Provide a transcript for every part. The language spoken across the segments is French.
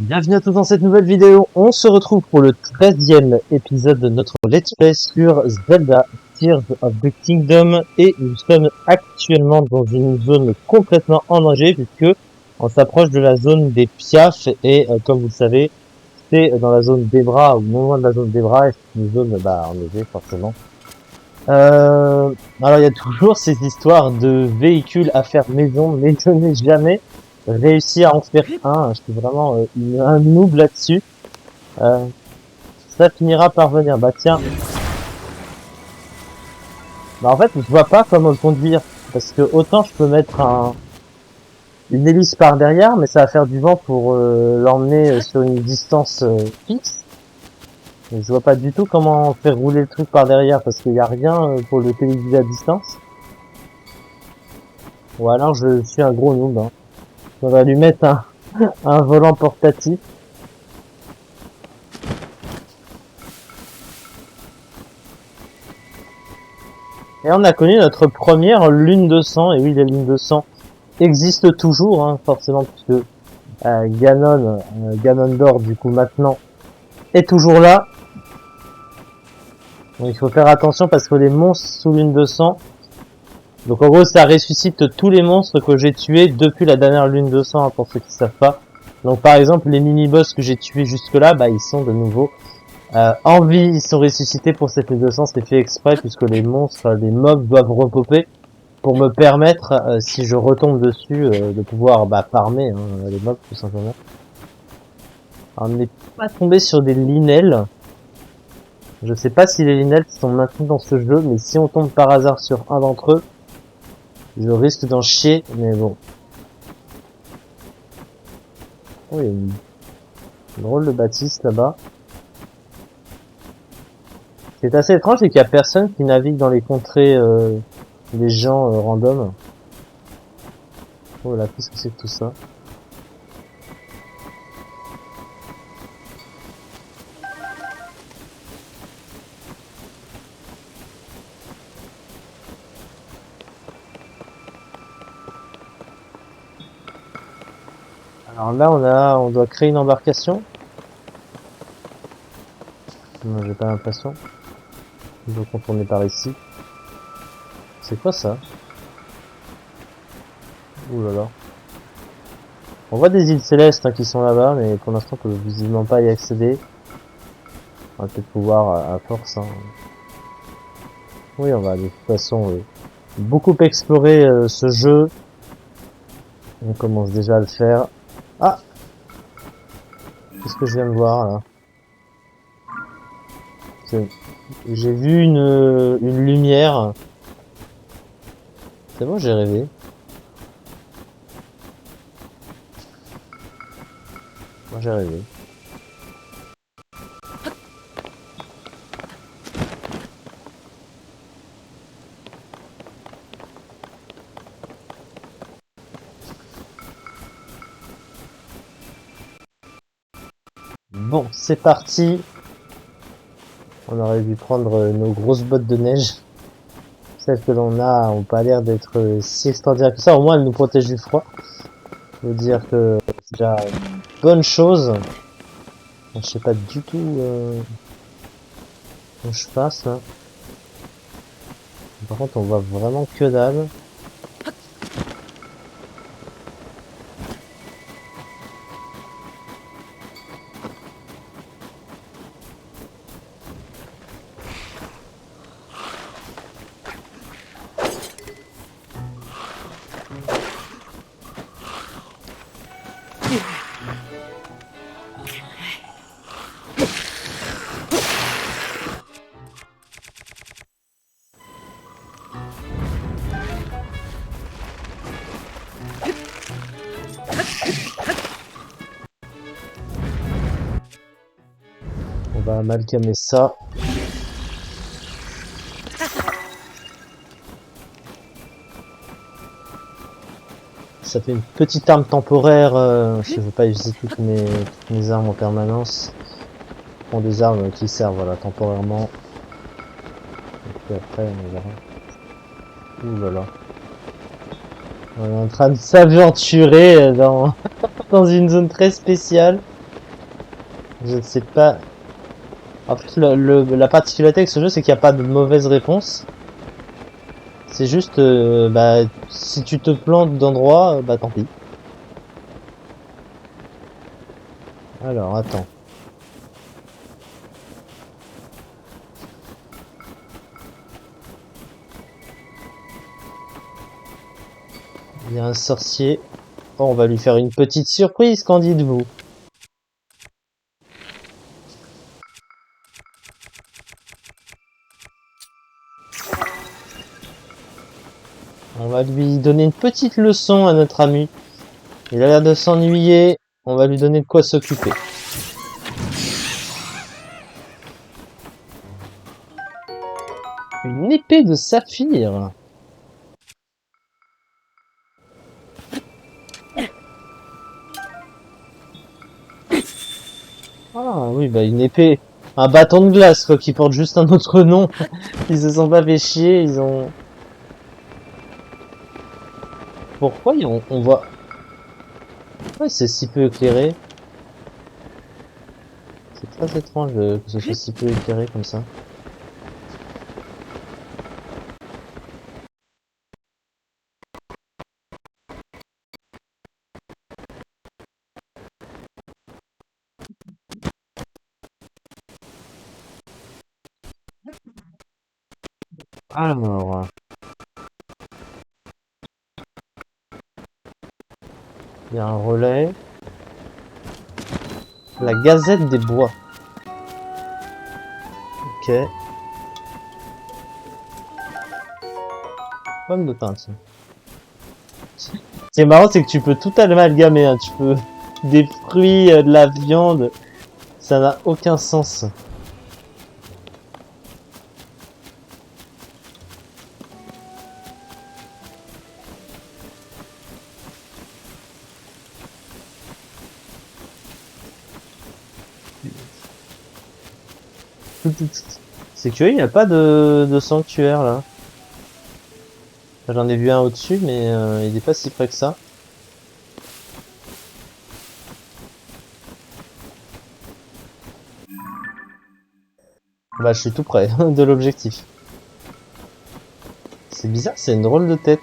Bienvenue à tous dans cette nouvelle vidéo. On se retrouve pour le 13e épisode de notre Let's Play sur Zelda Tears of the Kingdom et nous sommes actuellement dans une zone complètement enneigée puisque on s'approche de la zone des Piaf et comme vous le savez, c'est dans la zone d'Ebra ou non loin de la zone d'Ebra et c'est une zone enneigée forcément. Alors il y a toujours ces histoires de véhicules à faire maison, mais je n'ai jamais réussi à en faire un. Je suis vraiment un noob là-dessus. Euh, Ça finira par venir. Bah tiens. Bah en fait, je vois pas comment le conduire. Parce que autant je peux mettre une hélice par derrière, mais ça va faire du vent pour l'emmener sur une distance fixe. Et je vois pas du tout comment faire rouler le truc par derrière parce qu'il y a rien pour le téléguider à distance. Ou alors je suis un gros noob. Hein. On va lui mettre un volant portatif. Et on a connu notre première lune de sang. Et oui, les lunes de sang existent toujours, hein, forcément, puisque Ganondorf, du coup, maintenant, est toujours là. Donc il faut faire attention parce que les monstres sous lune de sang, donc en gros, ça ressuscite tous les monstres que j'ai tués depuis la dernière lune de sang, hein, pour ceux qui savent pas. Donc par exemple, les mini-boss que j'ai tués jusque-là, bah ils sont de nouveau en vie, ils sont ressuscités pour cette lune de sang, c'est fait exprès puisque les monstres, les mobs doivent repopper pour me permettre, si je retombe dessus, de pouvoir farmer hein, les mobs tout simplement. Alors, on n'est pas tombé sur des linels. Je sais pas si les linels sont maintenus dans ce jeu, mais si on tombe par hasard sur un d'entre eux, je risque d'en chier, mais bon. Oh, il y a une drôle de bâtisse là-bas. Ce qui est assez étrange, c'est qu'il y a personne qui navigue dans les contrées des gens random. Oh là, qu'est-ce que c'est que tout ça? Alors là, on doit créer une embarcation. Non, j'ai pas l'impression. Il faut contourner par ici. C'est quoi ça? Ouh là là. On voit des îles célestes hein, qui sont là-bas, mais pour l'instant on peut visiblement pas y accéder. On va peut-être pouvoir à force. Hein. Oui, on va de toute façon beaucoup explorer ce jeu. On commence déjà à le faire. Ah! Qu'est-ce que je viens de voir là? J'ai vu une lumière. C'est bon, j'ai rêvé. Moi j'ai rêvé. Bon, c'est parti. On aurait dû prendre nos grosses bottes de neige. Celles que l'on a ont pas l'air d'être si extraordinaires que ça. Au moins, elles nous protègent du froid. Je veux dire que c'est déjà une bonne chose. Je sais pas du tout où je passe là. Par contre, on voit vraiment que dalle. On va amalgamer ça. Ça fait une petite arme temporaire. Je veux pas utiliser toutes mes armes en permanence. Je prends des armes qui servent voilà, temporairement. Et puis après, on verra. Ouh là là. On est en train de s'aventurer dans, dans une zone très spéciale. Je ne sais pas. En fait, la particularité avec ce jeu, c'est qu'il n'y a pas de mauvaise réponse. C'est juste, bah, si tu te plantes d'endroit, bah tant pis. Alors, attends. Il y a un sorcier. Oh, on va lui faire une petite surprise, qu'en dites-vous? On va lui donner une petite leçon à notre ami. Il a l'air de s'ennuyer. On va lui donner de quoi s'occuper. Une épée de saphir. Ah oui, bah une épée. Un bâton de glace, quoi, qui porte juste un autre nom. Ils se sont pas fait chier, ils ont... Pourquoi on voit... Ouais, c'est si peu éclairé. C'est très étrange que ce soit si peu éclairé comme ça. Alors, il y a un relais. La Gazette des Bois. Ok. Pomme de pin, tiens. Ce qui est marrant, c'est que tu peux tout amalgamer, hein. Tu peux des fruits, de la viande. Ça n'a aucun sens. C'est curieux, il n'y a pas de sanctuaire là. J'en ai vu un au-dessus, mais il est pas si près que ça. Bah, je suis tout près de l'objectif. C'est bizarre, c'est une drôle de tête.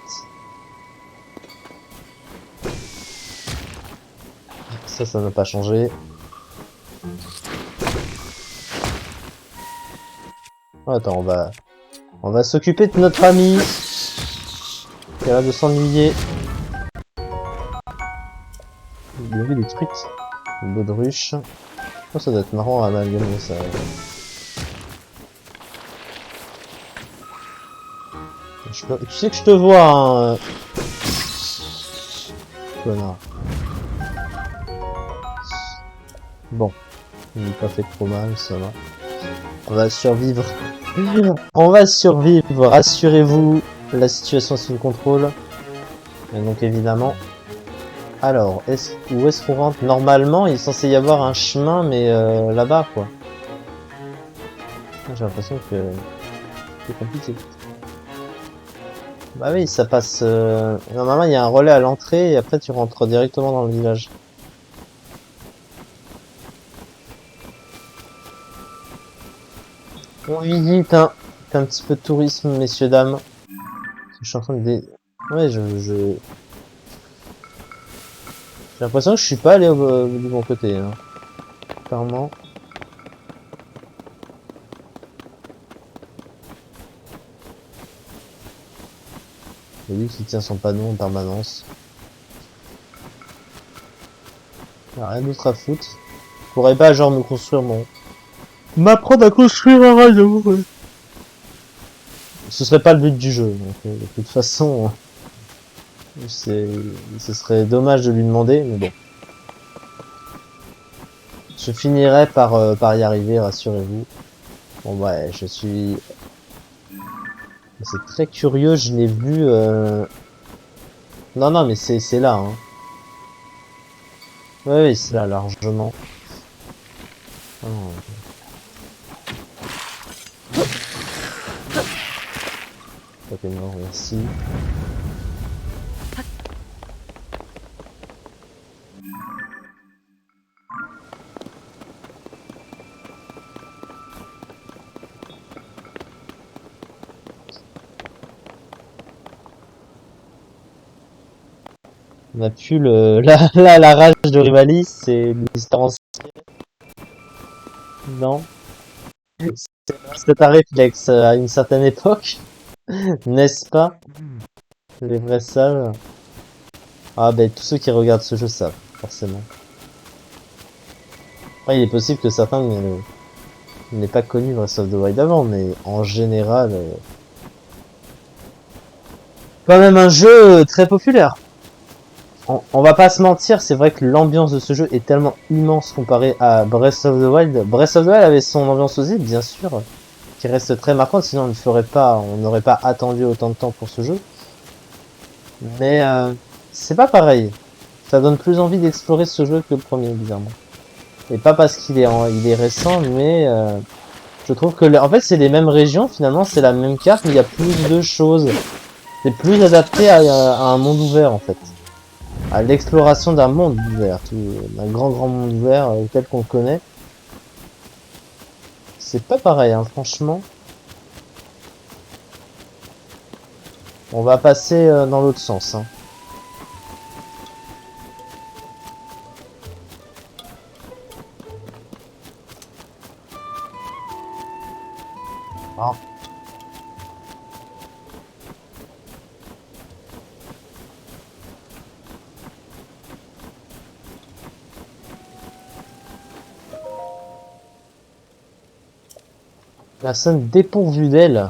Ça n'a pas changé. Oh, attends, on va s'occuper de notre ami. Qui a l'air de s'ennuyer. Il y avait des trucs. Une baudruche. Oh, ça doit être marrant à amalgamer ça. Tu sais que je te vois, hein. Connard. Bon. Il n'est pas fait trop mal, ça va. On va survivre. On va survivre, rassurez-vous. La situation est sous contrôle. Et donc évidemment. Alors, où est-ce qu'on rentre? Normalement, il est censé y avoir un chemin, mais là-bas, quoi. J'ai l'impression que c'est compliqué. Bah oui, ça passe... Normalement, il y a un relais à l'entrée, et après tu rentres directement dans le village. On visite un petit peu de tourisme, messieurs, dames. Je suis en train de... Ouais, j'ai l'impression que je suis pas allé du bon côté, hein. Clairement. C'est lui qui tient son panneau en permanence. Y a rien d'autre à foutre. Je pourrais pas genre me construire m'apprendre à construire un radeau. Ouais. Ce serait pas le but du jeu. Donc, de toute façon, ce serait dommage de lui demander, mais bon. Je finirai par y arriver, rassurez-vous. Bon ouais, je suis... C'est très curieux, je l'ai vu... Non, non, mais c'est là, hein. Ouais, oui, c'est là, largement. Oh. Ok, non, merci. On a pu la rage de Rivalis, c'est l'histoire ancienne. Non. C'est un réflexe à une certaine époque, n'est-ce pas? Les vrais savent. Ah ben tous ceux qui regardent ce jeu savent, forcément. Après, il est possible que certains n'aient pas connu Breath of the Wild avant, mais en général, quand même un jeu très populaire. On va pas se mentir, c'est vrai que l'ambiance de ce jeu est tellement immense comparé à Breath of the Wild. Breath of the Wild avait son ambiance aussi, bien sûr, qui reste très marquante, sinon on n'aurait pas attendu autant de temps pour ce jeu. Mais c'est pas pareil. Ça donne plus envie d'explorer ce jeu que le premier, bizarrement. Et pas parce il est récent, mais je trouve que en fait c'est les mêmes régions, finalement c'est la même carte, mais il y a plus de choses. C'est plus adapté à un monde ouvert en fait. À l'exploration d'un monde ouvert, d'un grand monde ouvert tel qu'on le connaît. C'est pas pareil, hein, franchement. On va passer dans l'autre sens. Hein. Ah. Personne dépourvue d'elle.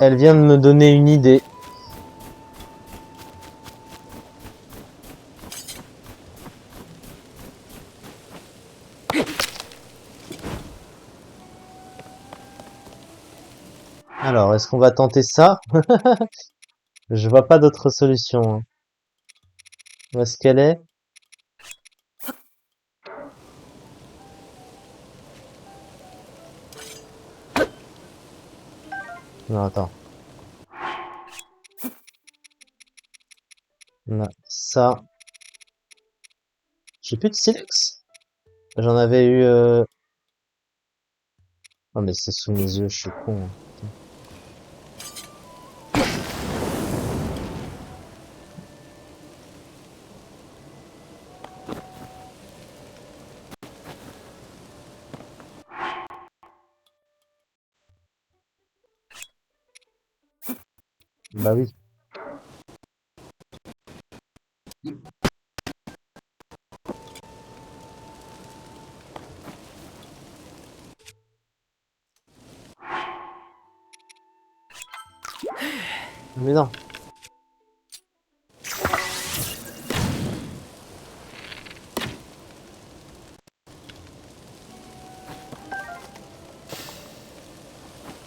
Elle vient de me donner une idée. Alors, est-ce qu'on va tenter ça? Je vois pas d'autre solution. Hein. Où est-ce qu'elle est? Non, attends. On a ça. J'ai plus de silex. J'en avais eu... Oh, mais c'est sous mes yeux, je suis con. Hein. Bah oui. Mais non.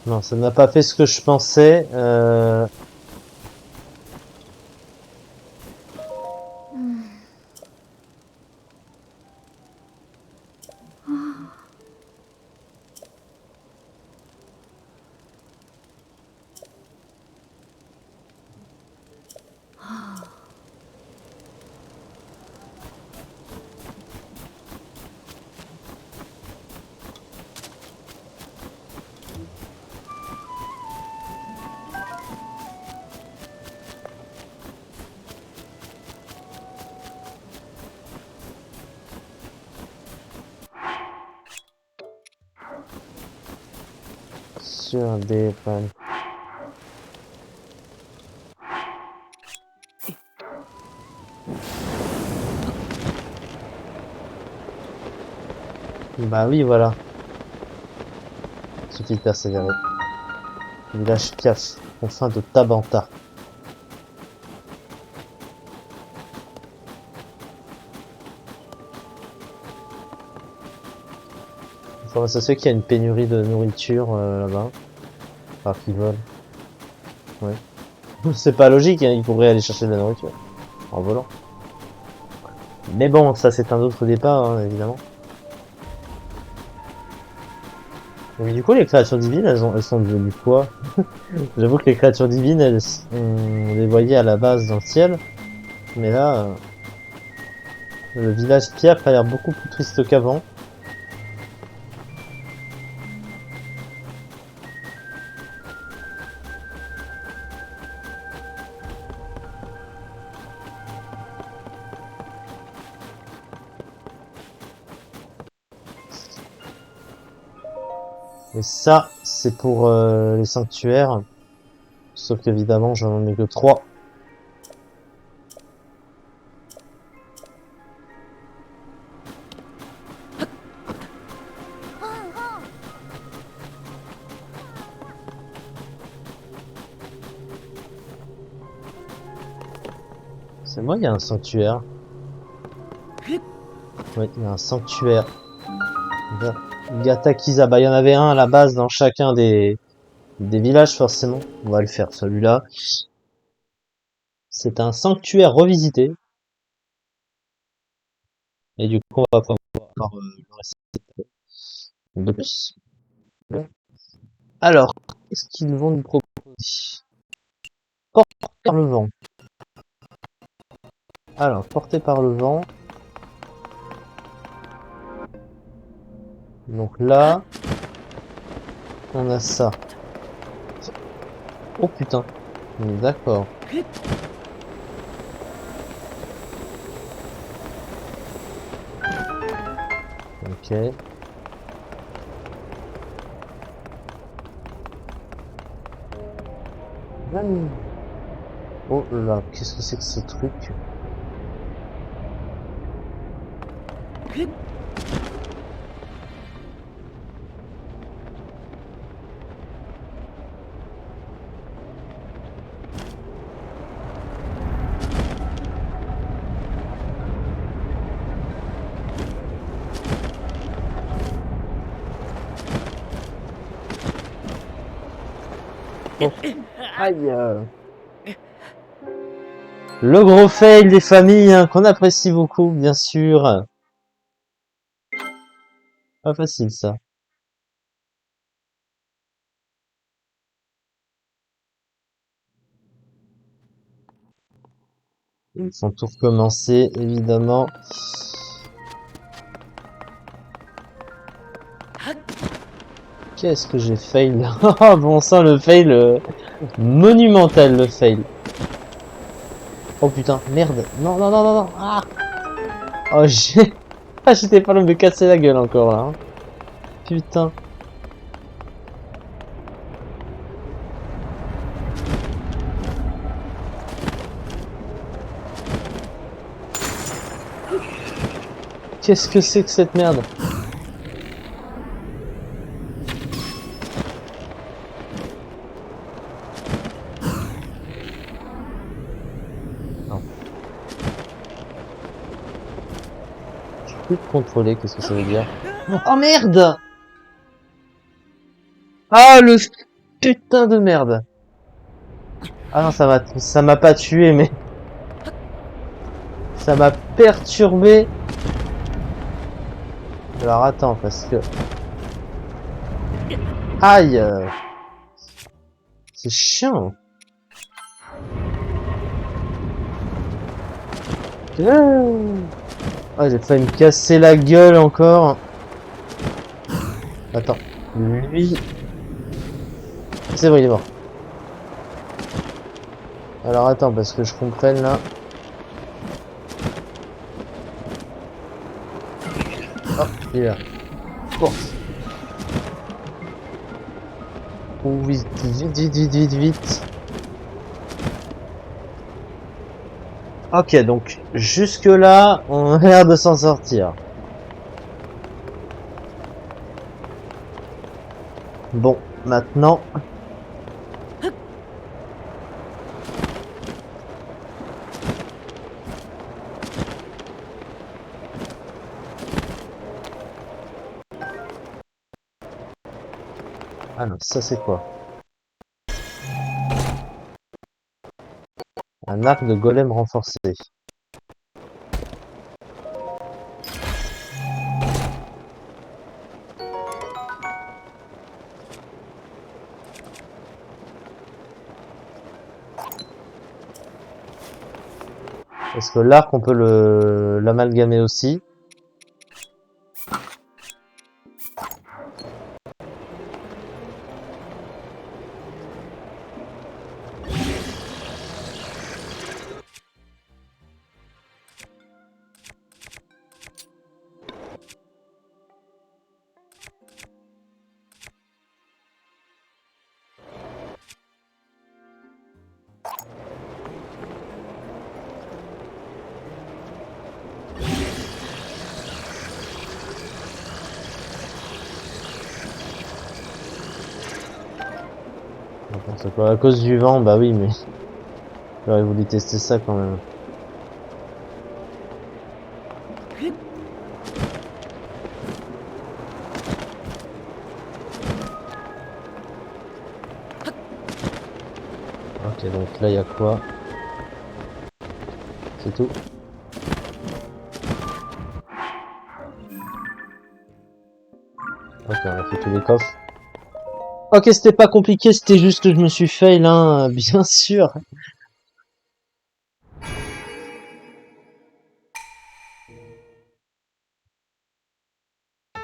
Non, ça n'a pas fait ce que je pensais. Sur des pannes. Bah oui, voilà. Suffit de persévérer. Village Piaf, confin de Tabanta. Comment ça se fait qu'il y a une pénurie de nourriture là-bas? Alors qu'ils volent. Ouais. C'est pas logique, hein, ils pourraient aller chercher de la nourriture en volant. Mais bon, ça c'est un autre débat, hein, évidemment. Mais du coup, les créatures divines, elles sont devenues quoi? J'avoue que les créatures divines, on les voyait à la base dans le ciel. Mais là, le village Pierre a l'air beaucoup plus triste qu'avant. Et ça, c'est pour les sanctuaires. Sauf qu'évidemment, j'en ai que 3. C'est moi, il y a un sanctuaire. Oui, il y a un sanctuaire. Gata Bah, il y en avait un à la base dans chacun des villages, forcément. On va le faire, celui-là. C'est un sanctuaire revisité. Et du coup, on va pouvoir le reste de plus. Alors, qu'est-ce qu'ils vont nous proposer? Porter par le vent. Alors, porté par le vent. Donc là, on a ça. Oh putain. D'accord. Ok. Oh là, qu'est-ce que c'est que ce truc? Oh. Aïe. Le gros fail des familles, hein, qu'on apprécie beaucoup, bien sûr. Pas facile, ça. Son tour commencé, évidemment. Qu'est-ce que j'ai fail là? Oh bon sang, le fail monumental, le fail. Oh putain, merde. Non, non, non, non, non. Ah, oh, j'ai... Ah, j'étais pas loin de me casser la gueule encore, là. Hein. Putain. Qu'est-ce que c'est que cette merde? Non. Je peux plus contrôler, qu'est-ce que ça veut dire? Oh merde! Ah, le putain de merde! Ah non, ça m'a pas tué, mais... Ça m'a perturbé. Alors attends, parce que... Aïe! C'est chiant! Ah, j'ai failli me casser la gueule encore. Attends. Lui... C'est vrai, il est mort. Alors attends, parce que je comprenne là. Oh, il est là. Force. Oh, vite, vite, vite, vite, vite, vite. Ok, donc jusque là, on a l'air de s'en sortir. Bon, maintenant... Ah non, ça c'est quoi? Un arc de golem renforcé. Est-ce que l'arc on peut l'amalgamer aussi? N'importe quoi. À cause du vent, bah oui, mais j'aurais voulu tester ça quand même. Ok, donc là il y a quoi? C'est tout. Ok, on a fait tous les coffres. Ok, c'était pas compliqué, c'était juste que je me suis fail, hein, bien sûr.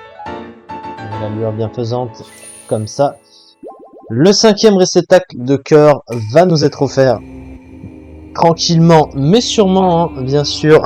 La lueur bienfaisante, comme ça. Le 5e réceptacle de cœur va nous être offert. Tranquillement, mais sûrement, hein, bien sûr.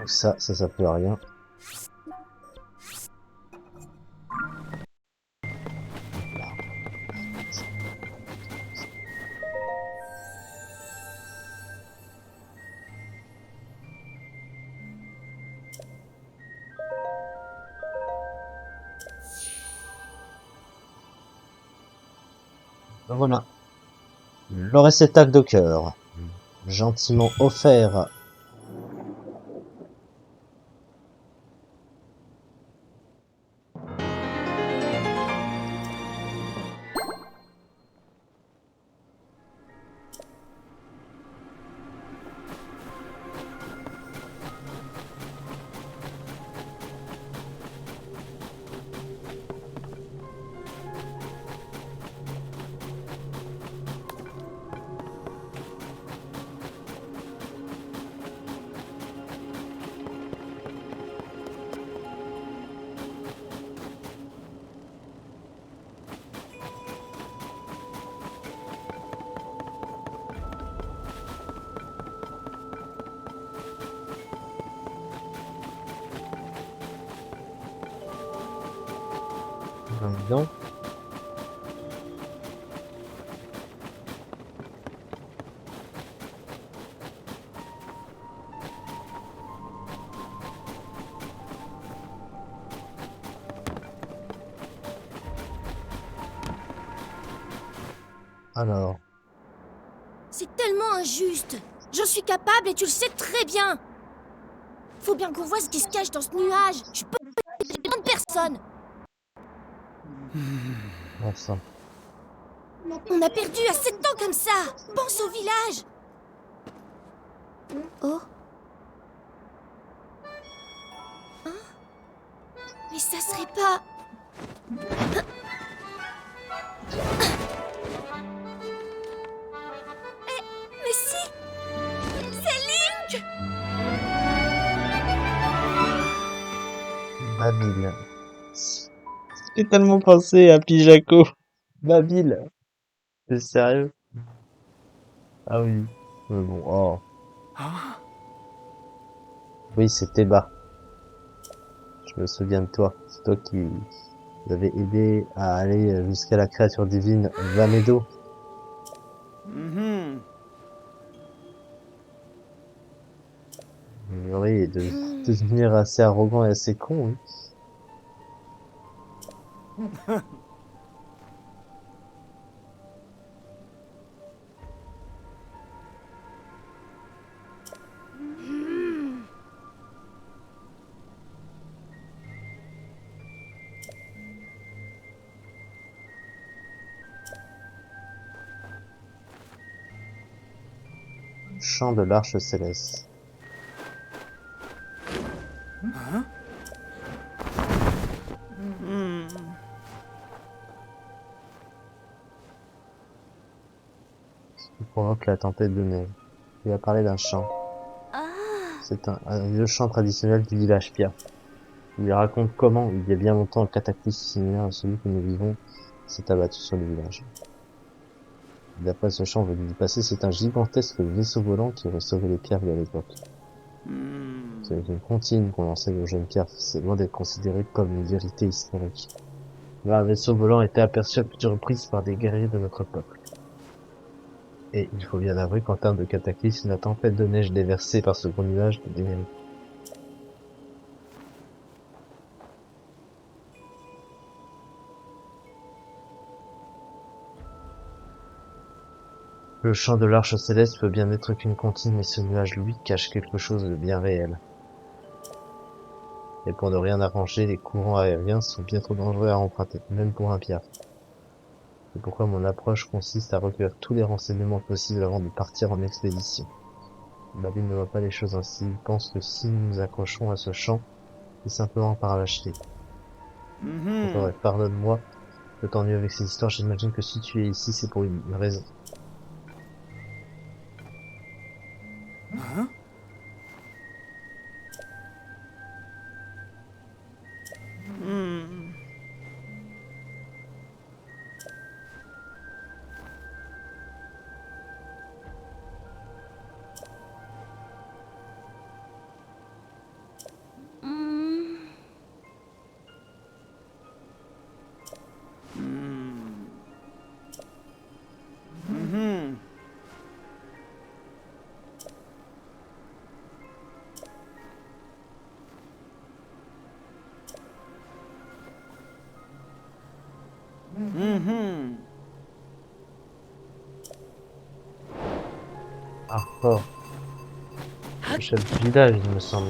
Ça peut rien. Voilà. Le réceptacle de cœur. Gentiment offert. Donc. Alors. C'est tellement injuste. J'en suis capable et tu le sais très bien. Faut bien qu'on voit ce qui se cache dans ce nuage. Je peux pas aider de personne. Enfin. On a perdu assez de temps comme ça. Pense au village. Oh. Mais ça serait pas... Mais si! C'est Link! Mabile. J'ai tellement pensé à Pijaco. Mabile. C'est sérieux? Ah oui. Mais bon, oh. Oui, c'était bas. Je me souviens de toi. C'est toi qui m'avais aidé à aller jusqu'à la créature divine Vamedo. Oui, de devenir assez arrogant et assez con, oui. Chant de l'Arche Céleste. Qui provoque la tempête de neige. Il a parlé d'un chant. C'est un vieux chant traditionnel du village Pia. Il raconte comment, il y a bien longtemps, un cataclysme similaire à celui que nous vivons s'est abattu sur le village. D'après ce chant venu du passé, c'est un gigantesque vaisseau volant qui aurait sauvé les pierres de l'époque. C'est une comptine qu'on enseigne aux jeunes pierres, c'est loin d'être considéré comme une vérité historique. Mais un vaisseau volant a été aperçu à plusieurs reprises par des guerriers de notre peuple. Et il faut bien avouer qu'en termes de cataclysme, la tempête de neige déversée par ce gros nuage est démérite. Le chant de l'Arche Céleste peut bien être qu'une comptine, mais ce nuage, lui, cache quelque chose de bien réel. Et pour ne rien arranger, les courants aériens sont bien trop dangereux à emprunter, même pour un pirate. C'est pourquoi mon approche consiste à recueillir tous les renseignements possibles avant de partir en expédition. Babine ne voit pas les choses ainsi, il pense que si nous nous accrochons à ce champ, c'est simplement par lâcheté. Bref, pardonne-moi de t'ennuyer avec ces histoires, j'imagine que si tu es ici, c'est pour une raison. Hmm. Ah, oh, le chef du village, il me semble.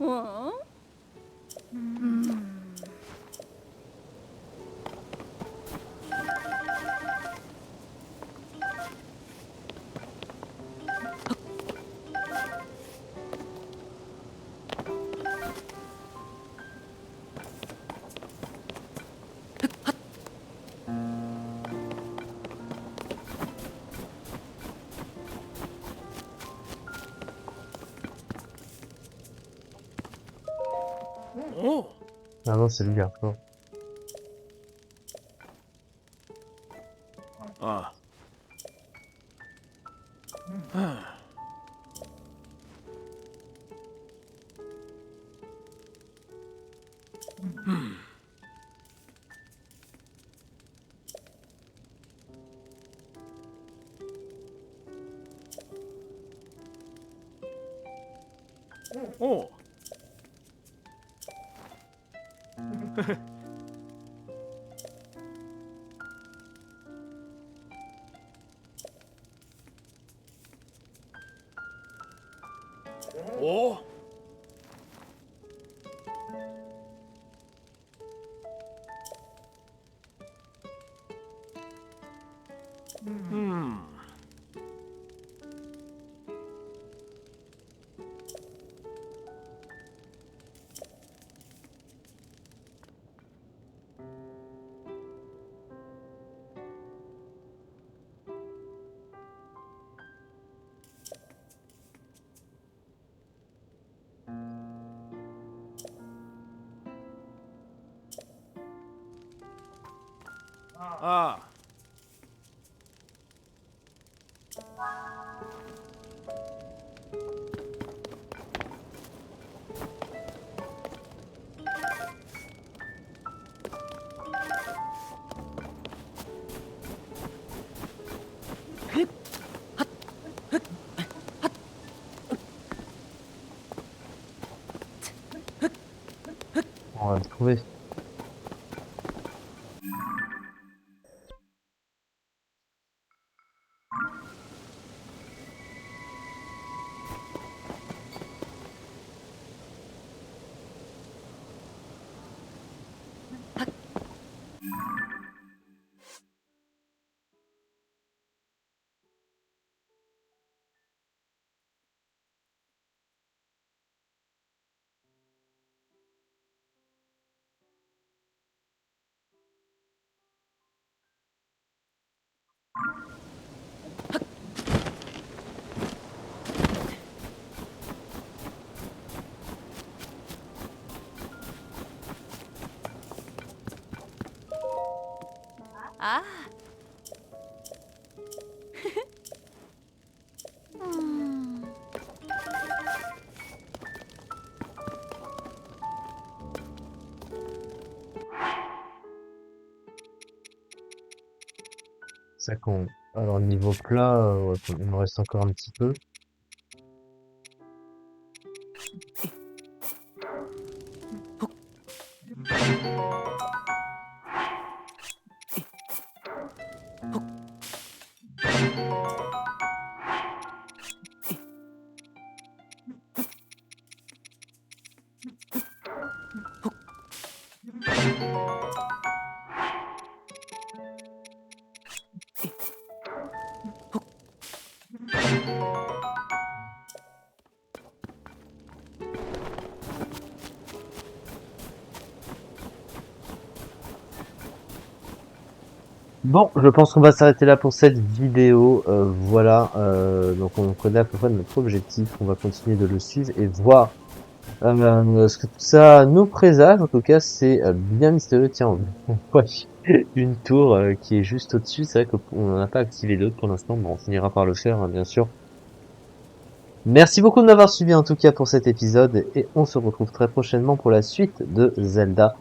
Oh. Ah non, c'est lui, hardcore. Ah. Oh. Oh. Ah. On va le trouver. Ah. Hmm. Ça qu'on... Alors, niveau plat, ouais, il me reste encore un petit peu. Bon, je pense qu'on va s'arrêter là pour cette vidéo. Voilà, donc on connaît à peu près notre objectif. On va continuer de le suivre et voir ce que tout ça nous présage. En tout cas, c'est bien mystérieux. Tiens, on voit une tour qui est juste au-dessus. C'est vrai qu'on n'en a pas activé d'autres pour l'instant. Bon, on finira par le faire, hein, bien sûr. Merci beaucoup de m'avoir suivi en tout cas pour cet épisode et on se retrouve très prochainement pour la suite de Zelda